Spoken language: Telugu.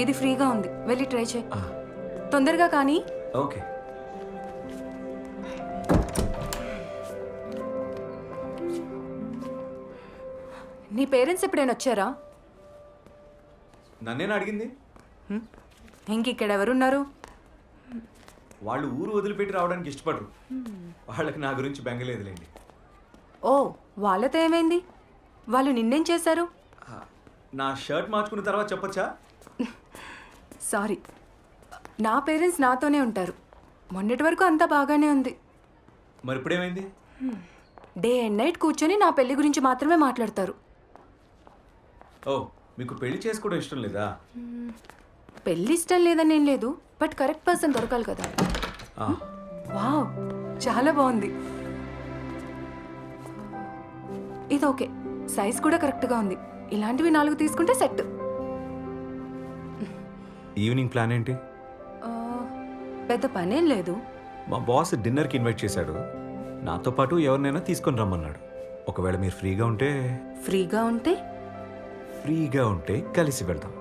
ఇది ఫ్రీగా ఉంది, వెళ్ళి ట్రై చేయి. తొందరగా కానీ. ఓకే. నీ పేరెంట్స్ ఎప్పుడైనా వచ్చారా? నన్నేనా అడిగింది? ఇంక ఇక్కడ ఎవరున్నారు? వాళ్ళు ఊరు వదిలిపెట్టి రావడానికి ఇష్టపడరు. వాళ్ళకి నా గురించి బెంగలేదులేండి. ఓ, వాళ్ళతో ఏమైంది? వాళ్ళు నిన్నేం చేశారు? నా షర్ట్ మార్చుకున్న తర్వాత చెప్పొచ్చా? సారీ, నా పేరెంట్స్ నాతోనే ఉంటారు. మొన్నటి వరకు అంతా బాగానే ఉంది. మరి ఇప్పుడేమైంది? డే అండ్ నైట్ కూర్చొని నా పెళ్లి గురించి మాత్రమే మాట్లాడతారు. ఓ, మీకు పెళ్లి చేసుకోవడం ఇష్టం లేదా? పెళ్లి ఇష్టం లేదని ఏం లేదు, బట్ కరెక్ట్ పర్సన్ దొరకాలి కదా. వావ్, చాలా బాగుంది. ఇది ఓకే, సైజ్ కూడా కరెక్ట్గా ఉంది. ఇలాంటివి 4 తీసుకుంటే సెట్. ఈవినింగ్ ప్లాన్ ఏంటి? పెద్ద పనేం లేదు. మా బాస్ డిన్నర్కి ఇన్వైట్ చేశాడు. నాతో పాటు ఎవరినైనా తీసుకొని రమ్మన్నాడు. ఒకవేళ మీరు ఫ్రీగా ఉంటే ఫ్రీగా ఉంటే కలిసి వెళ్దాం.